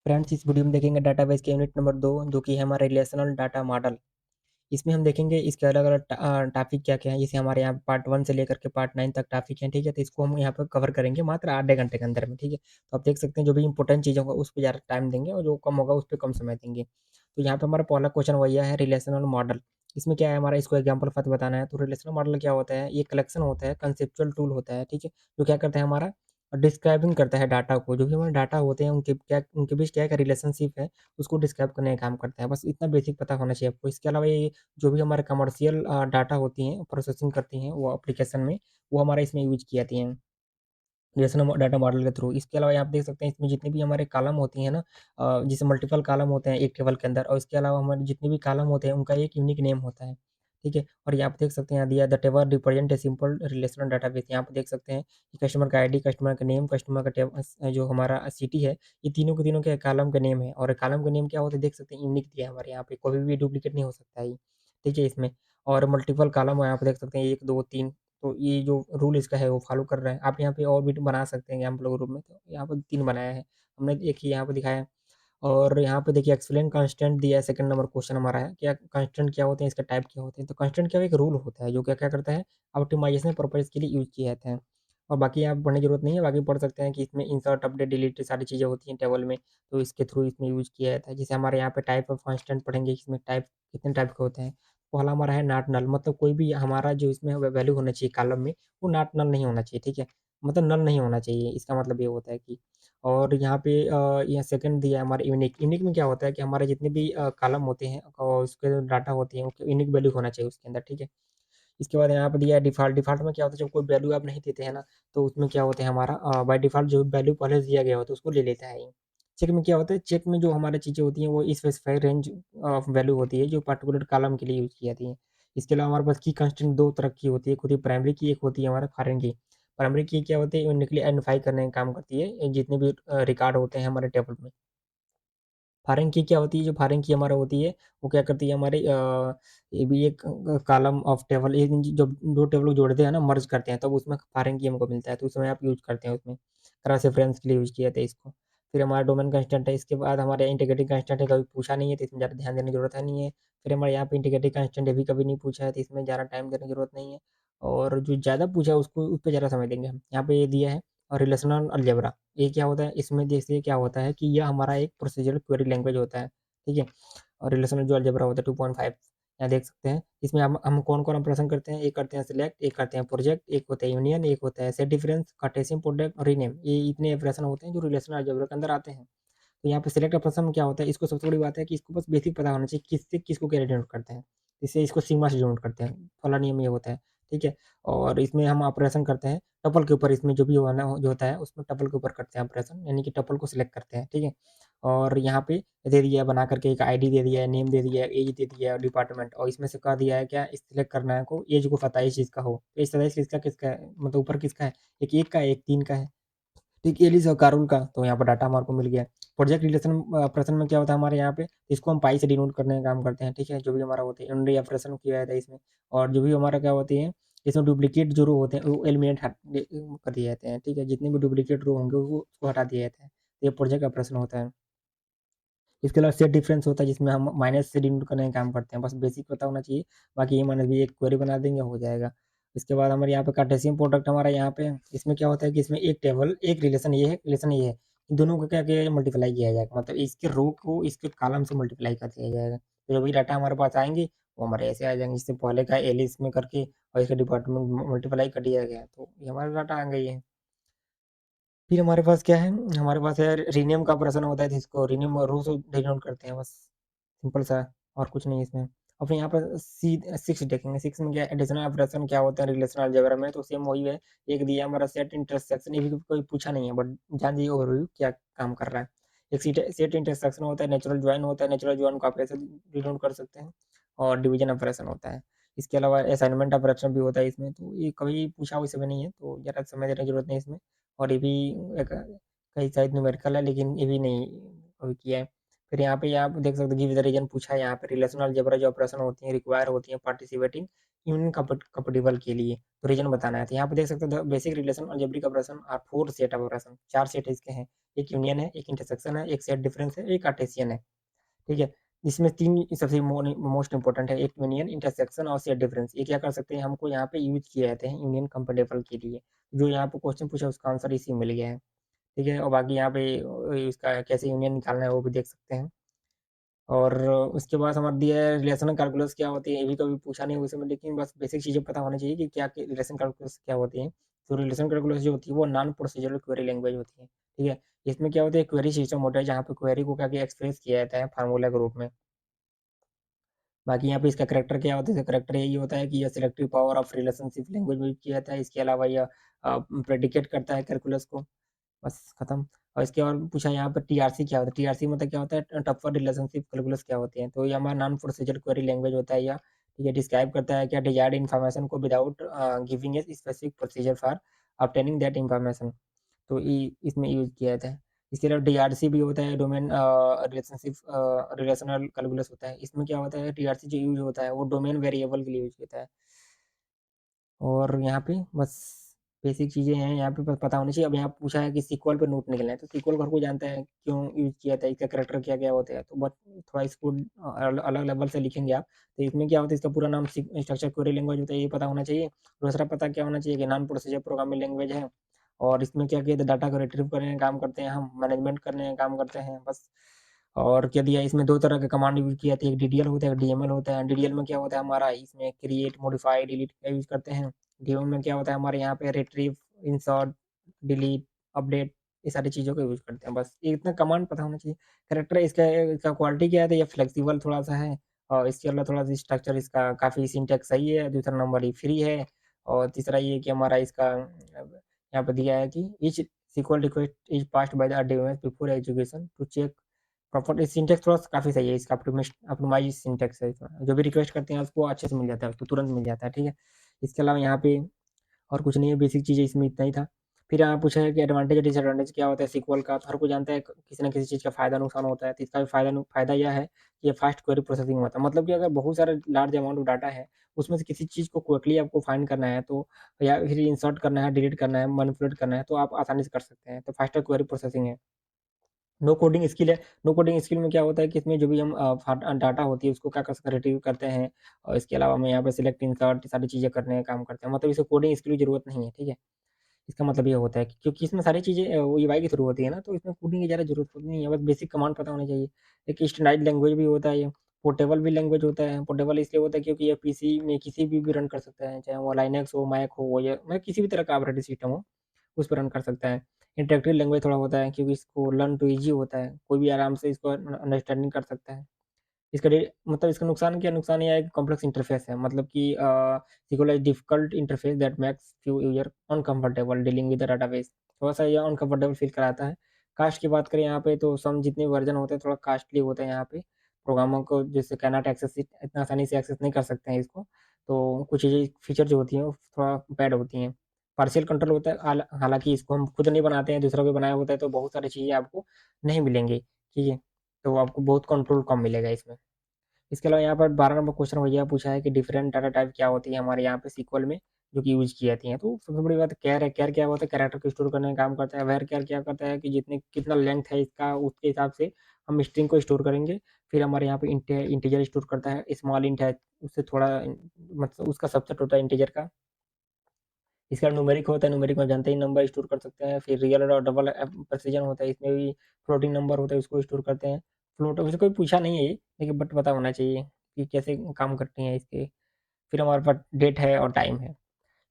Friends, इस video में देखेंगे डाटाबेस के यूनिट नंबर 2 जो कि है हमारा रिलेशनल डाटा मॉडल। इसमें हम देखेंगे इसके अलग-अलग टॉपिक क्या-क्या हैं। जैसे हमारे यहाँ पार्ट 1 से लेकर के पार्ट 9 तक टॉपिक हैं, ठीक है? तो इसको हम यहाँ पे कवर करेंगे मात्र आधे घंटे के अंदर में, ठीक है? तो आप देख सकते हैं जो भी इम्पोर्टेंट चीज़ होगा उस पे ज़्यादा टाइम देंगे और जो कम होगा उस पे कम समय देंगे। तो यहाँ पे हमारा पहला क्वेश्चन वही है रिलेशनल मॉडल। इसमें क्या है हमारा इसको एग्जांपल के साथ बताना है। तो रिलेशनल मॉडल क्या होता है? ये कलेक्शन होता है, कांसेप्चुअल टूल होता है, ठीक है? जो क्या करता है हमारा डिस्क्राइबिंग करता है डाटा को। जो भी हमारे डाटा होते हैं उनके बीच क्या-क्या रिलेशनशिप है उसको डिस्क्राइब करने का काम करता है। बस इतना बेसिक पता होना चाहिए आपको। इसके अलावा ये जो भी हमारे कमर्शियल डाटा होती हैं, प्रोसेसिंग करती हैं वो एप्लीकेशन में, वो हमारा इसमें यूज़ की जाती हैं, रिलेशनल डाटा मॉडल के थ्रू। इसके अलावा आप देख सकते हैं इसमें जितनी भी हमारे कॉलम होती हैं ना जैसे मल्टीपल कॉलम होते हैं एक टेबल के अंदर और इसके अलावा हमारे जितने भी कॉलम होते हैं उनका एक यूनिक नेम होता है, ठीक है? और यहाँ पे देख सकते हैं यहाँ दिया the table represent a simple relational database. यहाँ पे देख सकते हैं कि कस्टमर का आईडी, कस्टमर का नेम, कस्टमर का जो हमारा सिटी है, ये तीनों के तीनों के कॉलम का नेम है और कॉलम का नेम क्या होता है देख सकते हैं यूनिक दिया है हमारे यहाँ पे, कभी भी डुप्लीकेट नहीं हो सकता है ये, ठीक है इसमें। और मल्टीपल कॉलम यहाँ पे देख सकते हैं 1, 2, 3 तो ये जो रूल इसका है वो फ़ॉलो कर रहा है। आप यहाँ पे और भी बना सकते हैं आप लोग ग्रुप में, तो यहाँ पे 3 बनाया है। हमने एक ही यहाँ पे दिखाया है और यहाँ पे देखिए एक्सप्लेन कंस्ट्रेंट दिया है सेकंड नंबर क्वेश्चन हमारा है। क्या कंस्ट्रेंट क्या होते हैं, इसका टाइप क्या होते हैं? तो कंस्ट्रेंट क्या है एक रूल होता है जो क्या-क्या करता है ऑप्टिमाइज़ेशन पर्पज़ के लिए यूज़ किए जाते हैं। और बाकी यहाँ पे पढ़ने की ज़रूरत नहीं है, बाकी पढ़ सकते हैं कि इसमें इंसर्ट, अपडेट, डिलीट सारी चीज़ें होती हैं टेबल में, तो इसके थ्रू इसमें यूज़ किया जाता है। जैसे हमारे यहाँ पे टाइप ऑफ कंस्ट्रेंट पढ़ेंगे इसमें टाइप कितने टाइप के होते हैं। पहला हमारा है नॉट नल मतलब कोई भी हमारा जो इसमें वैल्यू होना चाहिए कॉलम में वो नॉट नल नहीं होना चाहिए, ठीक है? मतलब नल नहीं होना चाहिए, इसका मतलब ये होता है कि और यहाँ पे यहाँ सेकंड दिया है हमारा यूनिक। यूनिक में क्या होता है कि हमारे जितने भी कॉलम होते हैं और उसके जो डाटा होती हैं, उसकी यूनिक वैल्यू होना चाहिए उसके अंदर, ठीक है? इसके बाद यहाँ पे दिया है डिफ़ॉल्ट। डिफ़ॉल्ट में क्या होता है जब कोई वैल्यू आप नहीं देते हैं ना, तो उसमें क्या होता है हमारा बाय डिफ़ॉल्ट जो वैल्यू पहले से दिया गया होता है उसको ले लेता है ये। चेक में क्या होता है, चेक में जो हमारी चीज़ें होती हैं वो स्पेसिफाई रेंज ऑफ वैल्यू होती है जो पर्टिकुलर कॉलम के लिए यूज़ की जाती है। इसके अलावा हमारे पास की कंस्ट्रेंट 2 तरह की होती है, एक होती है प्राइमरी की, एक होती है हमारा फॉरेन की। प्राइमरी की क्या होती है यूनिकली आइडेंटिफ़ाई करने का काम करती है, ये जितने भी रिकॉर्ड होते हैं हमारे टेबल में। फॉरेन की क्या होती है, जो फॉरेन की हमारा होती है, वो क्या करती है हमारी ये भी एक कॉलम ऑफ टेबल एक जब 2 टेबल को जोड़ते हैं ना, मर्ज करते हैं, तब उसमें फॉरेन की हमको मिलता है, तो उस समय आप यूज़ करते हैं उसमें। क्रॉस रेफरेंस के लिए यूज़ किया जाता है इसको। फिर हमारा डोमेन कंस्ट्रेंट है, इसके बाद हमारे इंटीग्रिटी कंस्ट्रेंट है, कभी पूछा नहीं है, तो इसमें ज़्यादा ध्यान देने की ज़रूरत है नहीं है। फिर हमारे यहाँ पे इंटीग्रिटी कंस्ट्रेंट ये भी कभी नहीं पूछा है, तो इसमें ज़्यादा टाइम देने की ज़रूरत नहीं है। और जो ज़्यादा पूछा है उसको उस पे ज़्यादा समय देंगे हम। यहाँ पे ये दिया है और रिलेशनल अलजेब्रा, ये क्या होता है, इसमें जैसे क्या होता है कि यह हमारा एक प्रोसीजरल क्वेरी लैंग्वेज होता है। ठीक है? और रिलेशनल जो अलजेब्रा होता है 2.5 यहाँ देख सकते हैं। इसमें हम कौन-कौन ऑपरेशन करते हैं, एक करते हैं सिलेक्ट, एक करते हैं प्रोजेक्ट, एक होता है यूनियन, एक होता है सेट डिफरेंस, कार्टेशियन प्रोडक्ट और रीनेम। ये इतने ऑपरेशन होते हैं जो रिलेशनल अलजेब्रा के अंदर आते हैं। तो यहाँ पे सिलेक्ट ऑपरेशन में क्या होता है, इसको सबसे बड़ी बात है कि इसको बस बेसिक पता होना चाहिए किससे किसको क्या डिनोट करते हैं। इससे इसको सिग्मा से डिनोट करते हैं, पहला नियम ये होता है, ठीक है? और इसमें हम ऑपरेशन करते हैं टपल के ऊपर इसमें जो भी होना जो होता है उसमें टपल के ऊपर करते हैं ऑपरेशन, यानी कि टपल को सिलेक्ट करते हैं, ठीक है? और यहाँ पे दे दिया है बना करके एक आईडी दे दिया है, नेम दे दिया है, ऐज दे दिया है, डिपार्टमेंट और इसमें से कह दिया है क्या सिलेक्ट करना है को ऐज को 27 चीज़ का हो। तो ऐज 27 किसका किसका है? मतलब ऊपर किसका है? एक 1 का है, एक 3 का है। ठीक एलिस और कारुल का, तो यहाँ पर डाटा हमारे को मिल गया। प्रोजेक्ट रिलेशन ऑपरेशन में क्या होता है हमारे यहाँ पे, इसको हम पाई से डिनोट करने का काम करते हैं, ठीक है? जो भी हमारा होता है यूनिटी ऑपरेशन किया जाता है इसमें और जो भी हमारा क्या होती है, इसमें डुप्लीकेट जो रो होते हैं वो एलिमिनेट कर दिए जाते हैं, ठीक है? जितने भी डुप्लीकेट रो होंगे वो उसको हटा दिए जाते हैं। ये प्रोजेक्ट ऑपरेशन होता है। इसके अलावा सेट डिफरेंस होता है जिसमें हम माइनस से डिनोट करने का काम करते हैं, बस बेसिक पता होना चाहिए, बाकी ए माइनस बी एक क्वेरी बना देंगे हो जाएगा। इसके बाद हमारे यहाँ पे कार्टेशियन प्रोडक्ट हमारा यहाँ पे इसमें क्या होता है कि इसमें एक टेबल, एक रिलेशन ये है, इन दोनों को क्या किया जाएगा मल्टीप्लाई किया जाएगा, मतलब इसके रो को इसके कॉलम से मल्टीप्लाई कर दिया जाएगा। तो जो भी डाटा हमारे पास आएँगे, वो हमारे ऐसे आ जाएँगे, इससे पहले का एलिस में करके और इसका डिपार्टमेंट मल्टीप्लाई कर दिया गया, तो ये हमारा डाटा आ गई है। फिर हमारे पास क्या है, हमारे पास है रीनेम का ऑपरेशन होता है जिसको रीनेम रो से डिनोट करते हैं बस, सिंपल सा और कुछ नहीं है इसमें। और फिर यहाँ पर 6 देखेंगे, 6 में क्या एडिशनल ऑपरेशन क्या होता है रिलेशनल अलजेब्रा में, तो सेम वही है। एक दिया है हमारा सेट इंटरसेक्शन, ये भी कोई पूछा नहीं है बट जान जाइए ओवरव्यू क्या काम कर रहा है। एक सेट इंटरसेक्शन होता है, नेचुरल जॉइन होता है, नेचुरल जॉइन का ऑपरेशन डिनोट कर सकते हैं और डिवीजन ऑपरेशन होता है। इसके अलावा असाइनमेंट ऑपरेशन भी होता है इसमें, तो ये कभी पूछा वैसे भी नहीं है, तो ज़्यादा समय देने की ज़रूरत नहीं है इसमें। और ये भी एक कई शायद न्यूमेरिकल है लेकिन ये भी नहीं कभी किया है। फिर यहाँ पे आप देख सकते हो गिव द रीज़न पूछा है यहाँ पे रिलेशनल अलजेब्रा जो ऑपरेशन होती हैं रिक्वायर होती हैं पार्टिसिपेटिंग यूनियन कंपैटिबल के लिए तो रीजन बताना है। तो यहाँ पे देख सकते हो the basic relation algebraic operation are 4 set of operation, 4 set इसके हैं। एक यूनियन है, एक इंटरसेक्शन है, एक सेट डिफरेंस है, एक कार्टेशियन है। ठीक है? इसमें 3 सबसे मोस्ट इंपोर्टेंट है, एक यूनियन, इंटरसेक्शन और सेट डिफरेंस। ये क्या कर सकते हैं, हमको यहाँ पे यूज़ किए जाते हैं यूनियन कंपैटिबल के लिए। जो यहाँ पे क्वेश्चन पूछा उसका आंसर इसी में मिल गया है। ठीक है? और बाकी यहाँ पे इसका कैसे यूनियन निकालना है वो भी देख सकते हैं। और उसके बाद हमारा दिया है रिलेशनल कैलकुलस क्या होती है, ये भी कभी पूछा नहीं उस समय, लेकिन बस बेसिक चीज़ें पता होनी चाहिए कि क्या रिलेशन कैलकुलस क्या होती है। तो रिलेशन कैलकुलस जो होती है वो नॉन प्रोसीजरल क्वेरी लैंग्वेज होती है। ठीक है? इसमें क्या होता है, क्वेरी सिस्टम होता है जहाँ पे क्वेरी को क्या एक्सप्रेस किया जाता है फार्मूला के रूप में। बाकी यहाँ पे इसका करैक्टर क्या होता है, इसका करैक्टर यही होता है कि यह selective power of relationship language में यूज़ किया जाता है। इसके अलावा यह प्रेडिकेट करता है कैलकुलस को। बस खत्म। और इसके और पूछा यहाँ पे टीआरसी क्या होता है, टीआरसी मतलब क्या होता है, टफर रिलेशनशिप कैलकुलस क्या होते हैं। तो ये हमारा नॉन प्रोसीजर क्वेरी लैंग्वेज होता है। या ठीक है, डिस्क्राइब करता है क्या डिजायर्ड इन्फॉर्मेशन को without giving a specific procedure for obtaining that information. तो इसमें यूज किया जाता है। इसके अलावा डीआरसी भी होता है, डोमेन रिलेशनशिप रिलेशनल कैलकुलस होता है। इसमें क्या होता है, टीआरसी जो यूज होता है वो डोमेन वेरिएबल के लिए यूज होता है। और यहाँ पे बस बेसिक चीज़ें हैं, यहाँ पे बस पता होनी चाहिए। अब यहाँ पूछा है कि सीक्वल पे नोट निकलना है, तो सीक्वल हर कोई जानता है क्यों यूज़ किया था, इसका करैक्टर क्या-क्या होता है। तो बस थोड़ा इसको अलग लेवल से लिखेंगे आप। तो इसमें क्या होता है, इसका पूरा नाम स्ट्रक्चर क्वेरी लैंग्वेज होता है, ये पता होना चाहिए। दूसरा पता क्या होना चाहिए कि नॉन प्रोसीजर प्रोग्रामिंग लैंग्वेज है। और इसमें क्या किया, डाटा को रिट्रीव करने का काम करते हैं हम, मैनेजमेंट करने का काम करते हैं बस। और क्या दिया, इसमें 2 तरह के कमांड यूज़ किए जाते हैं, एक डीडीएल होता है, एक डीएमएल होता है। डीडीएल में क्या होता है हमारा, इसमें क्रिएट, मॉडिफाई, डिलीट का यूज़ करते हैं। डीएमएल में क्या होता है हमारे यहाँ पे रिट्रीव, इंसर्ट, डिलीट, अपडेट, ये सारी चीज़ों का यूज़ करते हैं। बस ये इतना कमांड पता होना चाहिए। कैरेक्टर इसका क्वालिटी क्या है, तो ये फ्लेक्सिबल थोड़ा-सा है। और इसके अलावा थोड़ा-सा स्ट्रक्चर इसका काफ़ी सिंटैक्स सही है। दूसरा नंबर ये फ्री है। और तीसरा ये कि हमारा इसका यहाँ पे दिया है कि each SQL request is passed by the DML before execution to check proper. Syntax थोड़ा-सा काफ़ी सही है इसका, ऑप्टिमाइज़ सिंटैक्स है इसमें। जो भी रिक्वेस्ट करते हैं उसको अच्छे से मिल जाता है, उसको तुरंत मिल जाता है। ठीक है? इसके अलावा यहाँ पे और कुछ नहीं है, बेसिक चीज़ें इसमें इतना ही था। फिर यहाँ पूछा है कि एडवांटेज और डिसएडवांटेज क्या होता है सीक्वल का। तो हर कोई जानता है किसी न किसी चीज़ का फ़ायदा नुकसान होता है। तो इसका भी फ़ायदा यह है कि ये फास्ट क्वेरी प्रोसेसिंग होता है। मतलब कि अगर बहुत सारा लार्ज अमाउंट ऑफ डाटा है, उसमें से किसी चीज़ को क्विकली आपको फाइंड करना है, तो या फिर इंसर्ट करना है, डिलीट करना है, मैनिपुलेट करना है, तो आप आसानी से कर सकते हैं। तो फास्टर क्वेरी प्रोसेसिंग है। नो कोडिंग स्किल है। नो कोडिंग स्किल में क्या होता है कि इसमें जो भी हम डाटा होती है उसको क्या कर सकते हैं, रिट्रीव करते हैं। और इसके अलावा हमें यहाँ पे सिलेक्ट, इंसर्ट सारी चीज़ें करने का काम करते हैं। मतलब इसे कोडिंग स्किल की ज़रूरत नहीं है। ठीक है? इसका मतलब ये होता है कि क्योंकि इसमें सारी चीज़ें वो यूआई के थ्रू होती है ना, तो इसमें कोडिंग की ज़्यादा ज़रूरत होती नहीं है, बस बेसिक कमांड पता होनी चाहिए। एक स्टैंडर्ड लैंग्वेज भी होता है ये, पोर्टेबल भी लैंग्वेज होता है। पोर्टेबल इसलिए होता है क्योंकि ये पीसी में किसी भी रन कर सकता है, चाहे वो लाइनक्स हो, मैक हो या मतलब किसी भी तरह का ऑपरेटिंग सिस्टम हो, उस पे रन कर सकता है। इंटरैक्टिव लैंग्वेज थोड़ा होता है क्योंकि इसको लर्न टू ईज़ी होता है, कोई भी आराम से इसको अंडरस्टैंडिंग कर सकता है। इसका डे मतलब इसका नुकसान क्या है? नुकसान ये है कि कॉम्प्लेक्स इंटरफेस है। मतलब कि secure difficult interface that makes few user uncomfortable dealing with the database. थोड़ा-सा ये अनकंफर्टेबल फ़ील कराता है। कास्ट की बात करें यहाँ पे तो सम जितने वर्ज़न होते हैं थोड़ा कॉस्टली होते हैं यहाँ पे। प्रोग्रामर को जैसे कैन नॉट एक्सेस इट, इतना आसानी से एक्सेस नहीं कर सकते हैं इसको। तो कुछ चीज़ें फीचर जो होती हैं वो थोड़ा बैड होती हैं। पार्शियल कंट्रोल होता है, हालाँकि इसको हम खुद नहीं बनाते हैं, दूसरा कोई बनाया होता है तो बहुत सारी चीज़ें आपको नहीं मिलेंगी। ठीक है? तो आपको बहुत कंट्रोल कम मिलेगा इसमें। इसके अलावा यहाँ पर 12 नंबर क्वेश्चन भैया पूछा है कि डिफरेंट डाटा टाइप क्या होती है हमारे यहाँ पे सीक्वल में, जो कि यूज़ की जाती हैं। तो सबसे बड़ी बात कैर है। कैर क्या होता है, कैरेक्टर को स्टोर करने का काम करता है। वेर कैर क्या करता है कि जितने कितना लेंथ है इसका उसके हिसाब से हम स्ट्रिंग को स्टोर करेंगे। फिर हमारे यहाँ पे इंटीजर स्टोर करता है, स्मॉल इंट है उससे थोड़ा मतलब उसका सबसेट होता है इंटीजर का। इसका न्यूमेरिक होता है, न्यूमेरिक में जानते ही नंबर स्टोर कर सकते हैं। फिर रियल और डबल प्रेसिजन होता है, इसमें भी फ्लोटिंग नंबर होता है उसको स्टोर करते हैं। फ्लोट वैसे कोई पूछा नहीं है ये, लेकिन बट पता होना चाहिए कि कैसे काम करती हैं इसके। फिर हमारे पास डेट है और टाइम है।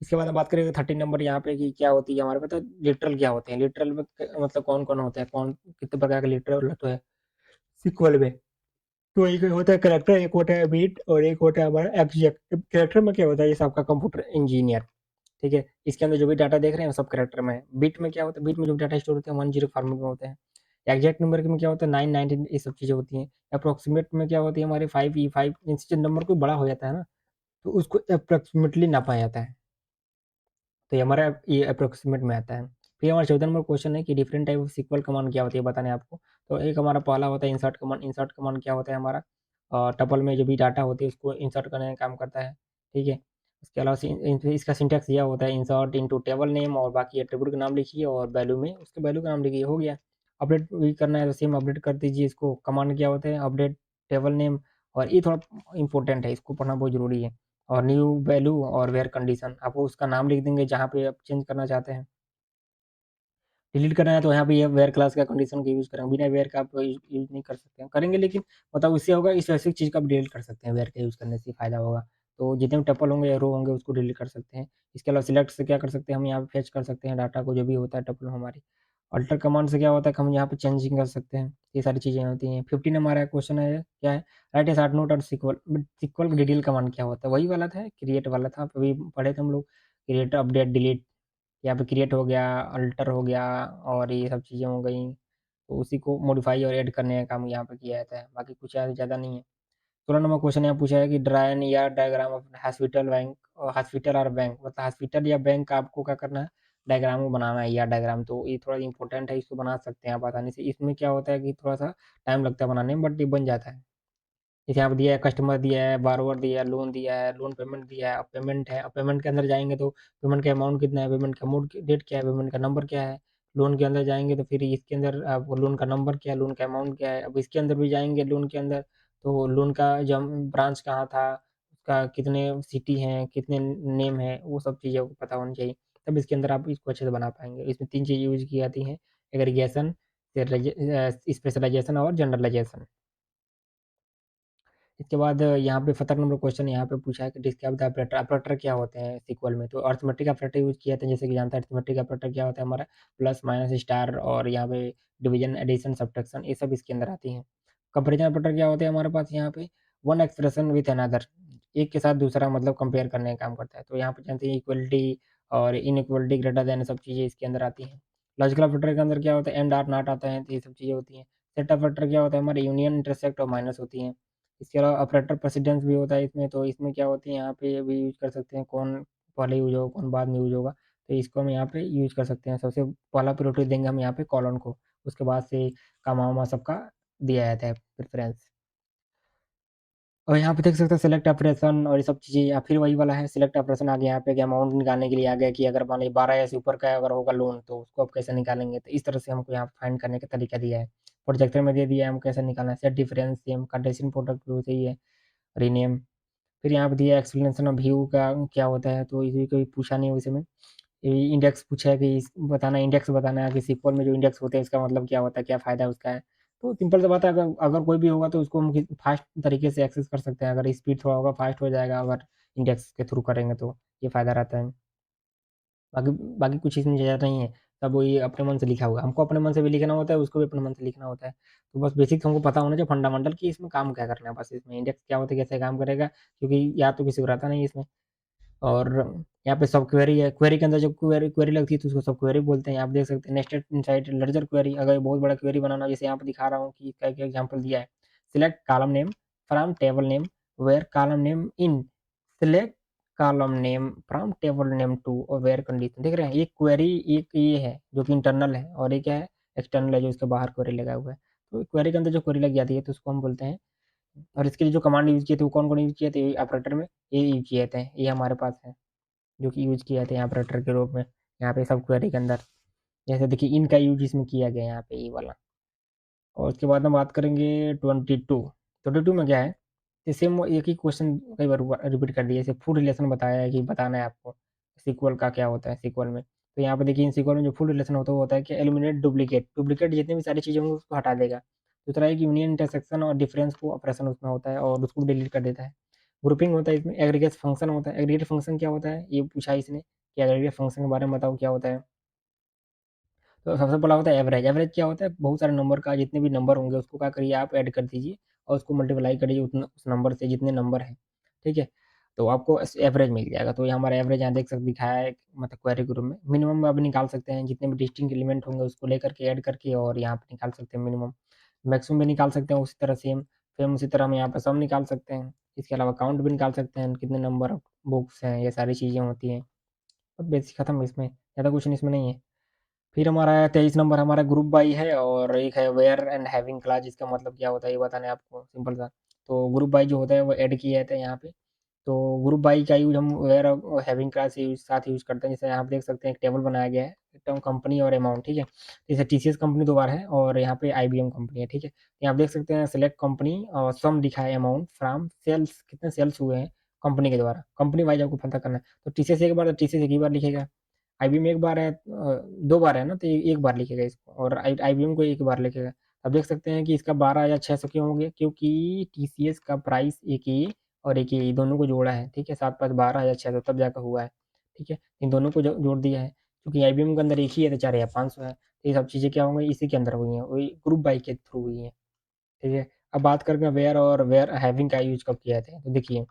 इसके बाद हम बात करें 13 नंबर यहाँ पे कि क्या होती है हमारे पास, तो लिटरल क्या होते हैं। लिटरल में मतलब कौन-कौन होते हैं, कौन कितने प्रकार के लिटरल होते हैं सीक्वल में। तो एक होता है कैरेक्टर, एक होता है बीट और एक होता है हमारा एब्जेक्ट। कैरेक्टर में क्या होता है, ये सबका कंप्यूटर इंजीनियर। ठीक है? इसके अंदर जो भी डाटा देख रहे हैं वो सब कैरेक्टर में है। बिट में क्या होता है, बिट में जो डाटा स्टोर होते हैं 10 फॉर्मेट में होते हैं। एग्जैक्ट नंबर में क्या होता है 9, 19 ये सब चीज़ें होती हैं। अप्रोक्सीमेट में क्या होती है हमारे 5 E5, इनसे जब नंबर कोई बड़ा हो जाता है ना, तो उसको अप्रोक्सीमेटली नापा जाता है। तो ये हमारा ये अप्रोक्सीमेट में आता है। फिर हमारा 14 नंबर क्वेश्चन है कि different type of SQL command क्या होती है बताना है आपको। तो एक हमारा पहला होता है इंसर्ट कमांड। इंसर्ट कमांड क्या होता है हमारा, टपल में जो भी डाटा होती है उसको इंसर्ट करने का काम करता है। ठीक है? उसके अलावा इसका सिंटैक्स दिया होता है, इंसर्ट इनटू टेबल नेम और बाकी एट्रीब्यूट का नाम लिखिए और वैल्यू में उसके वैल्यू का नाम लिखिए, हो गया। अपडेट भी करना है तो सेम अपडेट कर दीजिए इसको। कमांड क्या होता है, अपडेट टेबल नेम, और ये थोड़ा इंपॉर्टेंट है, इसको पढ़ना बहुत ज़रूरी है। और न्यू वैल्यू और वेयर कंडीशन, आपको उसका नाम लिख देंगे जहाँ पे आप चेंज करना चाहते हैं। डिलीट करना है तो यहाँ पे ये वेयर क्लास का कंडीशन का यूज़ करेंगे, बिना वेयर का आप यूज़ नहीं कर सकते हैं, करेंगे लेकिन मतलब उससे होगा इस स्पेसिफिक चीज़ का आप डिलीट कर सकते हैं, वेयर का यूज़ करने से फ़ायदा होगा। तो जितने भी टपल होंगे या रो होंगे उसको डिलीट कर सकते हैं। इसके अलावा सिलेक्ट से क्या कर सकते हैं, हम यहाँ पे फेच कर सकते हैं डाटा को, जो भी होता है टपल हमारी। अल्टर कमांड से क्या होता है कि हम यहाँ पे चेंजिंग कर सकते हैं, ये सारी चीज़ें होती हैं। 15 हमारा क्वेश्चन है, क्या है, राइट ए शॉर्ट नोट और SQL. But SQL detail command क्या होता है, वही वाला था, क्रिएट वाला था, अभी पढ़े थे हम लोग, क्रिएट, अपडेट, डिलीट। यहाँ पे क्रिएट हो गया, अल्टर हो गया और ये सब चीज़ें हो गई, तो उसी को मॉडिफाई और ऐड करने का काम यहाँ पे किया जाता है, बाकी कुछ ज़्यादा नहीं है। 16 नंबर क्वेश्चन यहाँ पूछा है कि draw N ER diagram of hospital bank, और हॉस्पिटल और बैंक, मतलब हॉस्पिटल या बैंक का आपको क्या करना है, डायग्राम को बनाना है, ईआर डायग्राम। तो ये थोड़ा इंपॉर्टेंट है, इसको बना सकते हैं आप आसानी से। इसमें क्या होता है कि थोड़ा सा टाइम लगता है बनाने में, बट ये बन जाता है। जैसे यहाँ पे दिया है, कस्टमर दिया है, बारोवर दिया है, लोन दिया है, लोन पेमेंट दिया है, अब पेमेंट है। अब पेमेंट के अंदर जाएंगे तो पेमेंट का अमाउंट कितना है, पेमेंट का अमाउंट डेट क्या है, पेमेंट का नंबर क्या है। लोन के अंदर जाएंगे तो फिर इसके अंदर आपको लोन का नंबर क्या है, लोन का अमाउंट क्या है। अब इसके अंदर भी जाएंगे लोन के अंदर, तो लोन का जब ब्रांच कहाँ था, उसका कितने सिटी हैं, कितने नेम है, वो सब चीज़ें आपको पता होनी चाहिए, तब इसके अंदर आप इसको अच्छे से बना पाएंगे। इसमें 3 चीज़ें यूज की जाती हैं, एग्रीगेशन, स्पेशलाइजेशन और जनरलाइजेशन। इसके बाद यहाँ पे 17 नंबर क्वेश्चन यहाँ पे पूछा है कि डिस्क्राइब द ऑपरेटर। ऑपरेटर क्या होते हैं सीक्वल में, तो अरिथमेटिक ऑपरेटर यूज किया था, जैसे कि जानता है अरिथमेटिक ऑपरेटर क्या होता है हमारा, प्लस माइनस स्टार, और यहाँ पे डिवीजन, एडिशन, सब्ट्रैक्शन, ये सब इसके अंदर आती हैं। कंपेरिजन ऑपरेटर क्या होते हैं हमारे पास, यहाँ पे वन एक्सप्रेशन विथ अनदर, एक के साथ दूसरा मतलब कंपेयर करने का काम करता है। तो यहाँ पे जानते हैं इक्वलिटी और इनइक्वलिटी, ग्रेटर देन, सब चीज़ें इसके अंदर आती हैं। लॉजिकल ऑपरेटर के अंदर क्या होता है, एंड आर नॉट आता है, तो ये सब चीज़ें होती हैं। सेट ऑपरेटर क्या होता है हमारे, यूनियन, इंटरसेक्ट और माइनस होती हैं। इसके अलावा ऑपरेटर प्रेसिडेंस भी होता है इसमें, तो इसमें क्या होती है, यहाँ पे भी यूज़ कर सकते हैं, कौन पहले यूज़ होगा, कौन बाद में यूज़ होगा। तो इसको हम यहाँ पे यूज़ कर सकते हैं। सबसे पहला प्रायोरिटी देंगे हम यहाँ पे कॉलन को, उसके बाद से कामा-वामा सबका दिया जाता है प्रेफ़रेंस। और यहाँ पे देख सकते हैं सिलेक्ट ऑपरेशन और ये सब चीज़ें, या फिर वही वाला है सिलेक्ट ऑपरेशन आ गया यहाँ पे, कि अमाउंट निकालने के लिए आ गया कि अगर मान लीजिए 12 या से ऊपर का अगर होगा लोन, तो उसको आप कैसे निकालेंगे। तो इस तरह से हमको यहाँ फाइंड करने का तरीका दिया है। प्रोजेक्टर में दे दिया है हम कैसे निकालना है, set difference, same condition, product भी वैसे ही है, रीनेम। फिर यहाँ पे दिया एक्सप्लेनेशन ऑफ व्यू का क्या होता है, तो ये कोई पूछा नहीं है वैसे में। ये इंडेक्स पूछा है कि बताना, इंडेक्स बताना है कि सीक्वल में जो इंडेक्स होते हैं इसका मतलब क्या होता है, क्या फ़ायदा है उसका है। तो सिंपल सा बात है, अगर अगर कोई भी होगा तो उसको हम फास्ट तरीके से एक्सेस कर सकते हैं, अगर स्पीड थोड़ा होगा फास्ट हो जाएगा, अगर इंडेक्स के थ्रू करेंगे तो ये फ़ायदा रहता है। बाकी बाकी कुछ इसमें ज़्यादा नहीं है, सब वही अपने मन से लिखा हुआ है। हमको अपने मन से भी लिखना होता है, उसको भी अपने मन से लिखना होता है। तो बस बेसिक हमको पता होना चाहिए फंडामेंटल, कि इसमें काम क्या करना है, बस इसमें इंडेक्स क्या होता है, कैसे काम करेगा, क्योंकि याद तो किसी को रहता नहीं है इसमें। और यहाँ पे सब क्वेरी है, क्वेरी के अंदर जब क्वेरी क्वेरी लगती है तो उसको सब क्वेरी बोलते हैं। आप देख सकते हैं नेस्टेड इनसाइड लार्जर क्वेरी, अगर बहुत बड़ा क्वेरी बनाना, जैसे यहाँ पे दिखा रहा हूँ कि इसका एक एग्जांपल दिया है। Select column name from table name where column name in, select column name from table name two, और वेयर कंडीशन। देख रहे हैं, एक क्वेरी, एक ये है जो कि इंटरनल है, और एक क्या है, एक्सटर्नल है जो इसके बाहर क्वेरी लगा हुआ है। तो क्वेरी के अंदर जो क्वेरी लग जाती है तो उसको हम बोलते हैं। और इसके लिए जो कमांड यूज किए थे वो कौन कौन यूज किए थे, ऑपरेटर में ये यूज किए थे, ये हमारे पास है जो कि यूज़ किया था यहाँ ऑपरेटर के रूप में, यहाँ पे सब क्वेरी के अंदर। जैसे देखिए इनका यूज़ इसमें किया गया है यहाँ पे, ये वाला। और उसके बाद हम बात करेंगे 22। 22 में क्या है, ये सेम एक ही क्वेश्चन कई बार रिपीट कर दिया, जैसे फुल रिलेशन बताया है कि बताना है आपको सीक्वल का क्या होता है सीक्वल में। तो यहाँ पे देखिए इन सीक्वल में जो फुल रिलेशन होता है वो होता है कि एलिमिनेट डुप्लीकेट, डुप्लीकेट जितनी भी सारी चीज़ें होंगी उसको हटा देगा। दूसरा है कि यूनियन, इंटरसेक्शन और डिफरेंस को ऑपरेशन उसमें होता है और उसको डिलीट कर देता है। ग्रुपिंग होता है इसमें, एग्रीगेट फंक्शन होता है। एग्रीगेट फंक्शन क्या होता है, ये पूछा है इसने कि एग्रीगेट फंक्शन के बारे में बताओ क्या होता है। तो सबसे पहला होता है एवरेज। एवरेज क्या होता है, बहुत सारे नंबर का, जितने भी नंबर होंगे उसको क्या करिए आप ऐड कर दीजिए और उसको मल्टीप्लाई करिए उतना उस नंबर से जितने नंबर हैं, ठीक है। तो आपको एवरेज मिल जाएगा। तो ये हमारा एवरेज यहाँ देख सकते दिखाया है, मतलब क्वेरी ग्रुप में मिनिमम आप निकाल सकते हैं, जितने भी डिस्टिंक्ट एलिमेंट होंगे उसको लेकर के ऐड करके, और यहाँ पे निकाल सकते हैं मिनिमम। मैक्सिमम भी निकाल सकते हैं उसी तरह, सेम सेम उसी तरह हम यहाँ पे सम निकाल सकते हैं। इसके अलावा काउंट भी निकाल सकते हैं, कितने नंबर ऑफ बुक्स हैं, ये सारी चीज़ें होती हैं। अब बेसिक खत्म, इसमें ज़्यादा कुछ इसमें नहीं है। फिर हमारा 23 नंबर हमारा ग्रुप बाई है, और एक है वेयर एंड हैविंग क्लास, जिसका मतलब क्या होता है ये बताना है आपको, सिंपल सा। तो ग्रुप बाई जो होता है वो ऐड किया जाता है यहाँ पे, तो ग्रुप बाई का यूज़ हम वेयर हैविंग क्लास यूज़ साथ यूज़ करते हैं। जैसे यहाँ पे देख सकते हैं एक टेबल बनाया गया है, टर्म कंपनी और अमाउंट, ठीक है? जैसे टीसीएस कंपनी 2 बार है और यहाँ पे आईबीएम कंपनी है, ठीक है? यहाँ आप देख सकते हैं सिलेक्ट कंपनी और सम लिखा है अमाउंट फ्रॉम सेल्स, कितने सेल्स हुए हैं कंपनी के द्वारा। कंपनी वाइज़ आपको पता करना है। तो टीसीएस एक बार है, टीसीएस एक ही बार लिखेगा। आईबीएम एक बार है, 2 बार है ना, तो एक बार लिखेगा इसको, और आईबीएम को एक बार लिखेगा। अब देख सकते हैं कि इसका 12,600 क्यों हो गया? क्योंकि टीसीएस का प्राइस एक ही और एक ही दोनों को जोड़ा है, ठीक है? 7 5 12,600 तब जाकर हुआ है, ठीक है? इन दोनों को जोड़ दिया है, क्योंकि आईबीएम के अंदर एक ही है तो 4,500 है। तो ये सब चीज़ें क्या होंगी? इसी के अंदर हुई हैं, वही ग्रुप बाई के थ्रू हुई हैं, ठीक है? अब बात करते हैं वेयर और वेयर हैविंग का यूज़ कब किया जाता है? तो देखिए,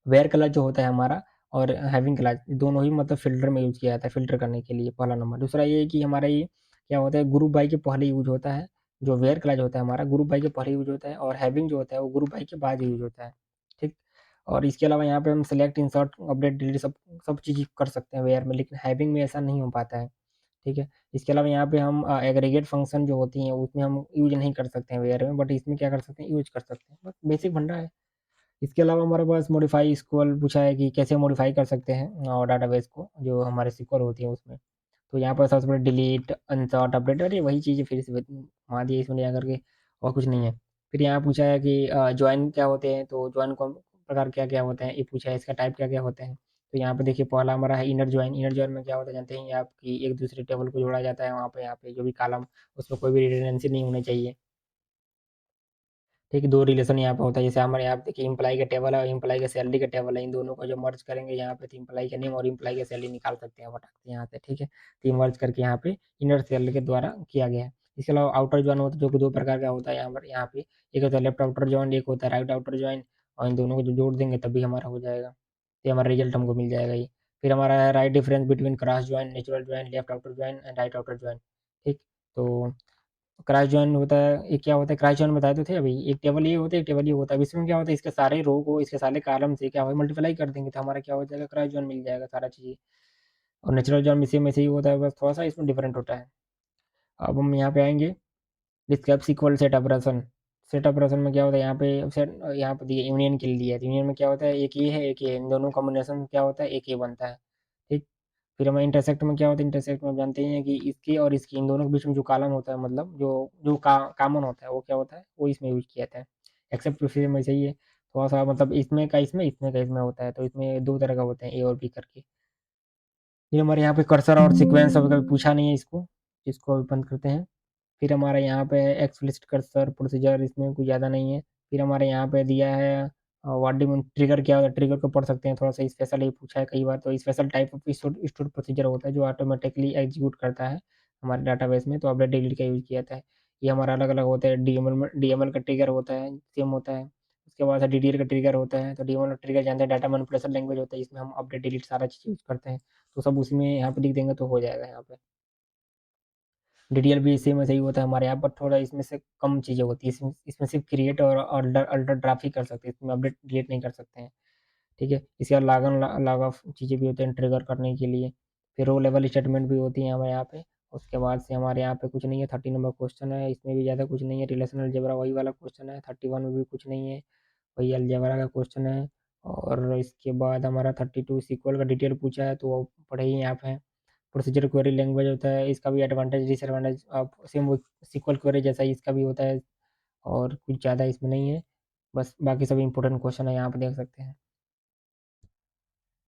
वेयर क्लच जो होता है हमारा और हैविंग क्लच दोनों ही मतलब फ़िल्टर में यूज़ किया जाता है, फ़िल्टर करने के लिए पहला नंबर। दूसरा ये है कि हमारा ये क्या होता है, ग्रुप बाय के पहले यूज़ होता है, जो वेयर क्लच होता है हमारा ग्रुप बाय के पहले यूज़ होता है, और हैविंग जो होता है वो ग्रुप बाय के बाद यूज़ होता है, ठीक? और इसके अलावा यहाँ पे हम सेलेक्ट, इंसर्ट, अपडेट, डिलीट सब सब चीज़ कर सकते हैं वेयर में, लेकिन हैविंग में ऐसा नहीं हो पाता है, ठीक है? इसके अलावा यहाँ पे हम एग्रीगेट फंक्शन जो होती हैं उसमें हम यूज़ नहीं कर सकते हैं वेयर में, बट इसमें क्या कर सकते हैं, यूज़ कर सकते हैं। बस बेसिक फंडा है। इसके अलावा हमारे पास मॉडिफाई एसक्यूएल पूछा है कि कैसे मॉडिफाई कर सकते हैं और डाटाबेस को, जो हमारे एसक्यूएल होती है उसमें। तो यहाँ पर सबसे पहले डिलीट, अनसॉर्ट, अपडेट, अरे वही चीज़ें फिर से घुमा दिए इसमें जा करके, और कुछ नहीं है। फिर यहाँ पूछा है कि जॉइन क्या होते हैं, तो जॉइन कौन प्रकार क्या-क्या होते हैं, ये पूछा है, इसका टाइप क्या-क्या होते हैं। तो यहाँ पे देखिए पहला हमारा है इनर जॉइन। इनर जॉइन में क्या होता है जानते हैं आप, कि एक दूसरे टेबल को जोड़ा जाता है वहाँ पे, यहाँ पे जो भी कॉलम, उसमें कोई भी रिडंडेंसी नहीं होनी चाहिए। ठीक है, 2 रिलेशन यहाँ पे होता है। जैसे हमारे यहाँ पे देखिए एम्प्लॉयी का टेबल है और एम्प्लॉयी का सैलरी का टेबल है। इन दोनों को जब मर्ज करेंगे यहाँ पे, तो एम्प्लॉयी का नेम और एम्प्लॉयी का सैलरी निकाल सकते हैं फटाक से यहाँ से, ठीक है? तो ये मर्ज करके यहाँ पे इनर सेल के द्वारा किया गया है। इसके अलावा आउटर जॉइन होता है, जो कि 2 प्रकार का होता है यहाँ पे। एक होता है लेफ्ट आउटर जॉइन, एक होता है राइट आउटर जॉइन, और इन दोनों को जब जोड़ देंगे तभी हमारा हो जाएगा। ये हमारा रिजल्ट हमको मिल जाएगा ये। फिर हमारा है right difference between cross join, natural join, left outer join and right outer join, ठीक? तो क्रॉस जॉइन होता है, ये क्या होता है, क्रॉस जॉइन बताए तो थे अभी, एक टेबल ये होता है, एक टेबल ये होता है। अब इसमें क्या होता है, इसके सारे रो को इसके सारे कॉलम से क्या होगा, मल्टीप्लाई कर देंगे तो हमारा क्या हो जाएगा, क्रॉस जॉइन मिल जाएगा सारा चीज़। और नेचुरल जॉइन भी सेम ऐसे ही होता है, बस थोड़ा-सा इसमें डिफरेंट होता है। अब हम यहाँ पे आएँगे, describe SQL set operation. Set operation में क्या होता है, यहाँ पे दिया यूनियन के लिए दिया है। तो यूनियन में क्या होता है, एक ये है, एक ये है, इन दोनों कॉम्बिनेशन क्या होता है, एक ये बनता है, ठीक? फिर हमें इंटरसेक्ट में क्या होता है, इंटरसेक्ट में आप जानते ही हैं कि इसके और इसके इन दोनों के बीच में जो कॉलम होता है, मतलब जो जो का कॉमन होता है वो क्या होता है, वो इसमें यूज़ किया जाता है। एक्सेप्ट प्रोसीजर में सही है, थोड़ा-सा मतलब इसमें का इसमें होता है, तो इसमें 2 तरह का होते हैं, ए और बी करके। फिर हमारे यहाँ पे कर्सर और सीक्वेंस अभी कभी पूछा नहीं है इसको, इसको अभी बंद करते हैं। फिर हमारे यहाँ पे एक्सप्लिसिट कर्सर प्रोसीजर, इसमें कुछ ज़्यादा नहीं है। फिर हमारे यहाँ पे दिया है what do you mean, trigger क्या होता है, ट्रिगर को पढ़ सकते हैं, थोड़ा-सा स्पेशल ये पूछा है कई बार। तो special type of store procedure होता है जो ऑटोमैटिकली एग्जीक्यूट करता है हमारे डेटाबेस में, तो अपडेट डिलीट का यूज़ किया जाता है। ये हमारा अलग-अलग होता है, डीएमएल का ट्रिगर होता है, सेम होता है। उसके बाद से डीडीएल का ट्रिगर होता है, तो डीएमएल का ट्रिगर जानते हैं, डाटा मैनिपुलेशन लैंग्वेज होता है, इसमें हम अपडेट डिलीट सारा चीज़ यूज़ करते हैं। तो सब उसमें यहाँ पे लिख देंगे तो हो जाएगा यहाँ पे। डीडीएल भी सेम ऐसे ही होता है हमारे यहाँ पर, थोड़ा इसमें से कम चीज़ें होती हैं। इसमें इसमें सिर्फ़ क्रिएट और अल्टर ड्राफ्ट ही कर सकते हैं, इसमें अपडेट डिलीट नहीं कर सकते हैं, ठीक है? इसके बाद लॉग ऑफ चीज़ें भी होते हैं ट्रिगर करने के लिए। फिर रो लेवल स्टेटमेंट भी होती हैं हमारे यहाँ पे। उसके बाद से हमारे यहाँ पे कुछ नहीं है, 30 नंबर क्वेश्चन है, इसमें भी ज़्यादा कुछ नहीं है। रिलेशनल अलजेब्रा वही वाला क्वेश्चन है, 31 में भी कुछ नहीं है, वही अलजेब्रा का क्वेश्चन है। और इसके बाद हमारा 32 सीक्वल का डिटेल पूछा है, तो वो पढ़े ही आप हैं। प्रोसीजर क्वेरी लैंग्वेज होता है, इसका भी एडवांटेज डिसएडवांटेज आप सेम वो सीक्वल क्वेरी जैसा ही इसका भी होता है, और कुछ ज़्यादा इसमें नहीं है। बस बाकी सभी इम्पोर्टेंट क्वेश्चन है, यहाँ पे देख सकते हैं।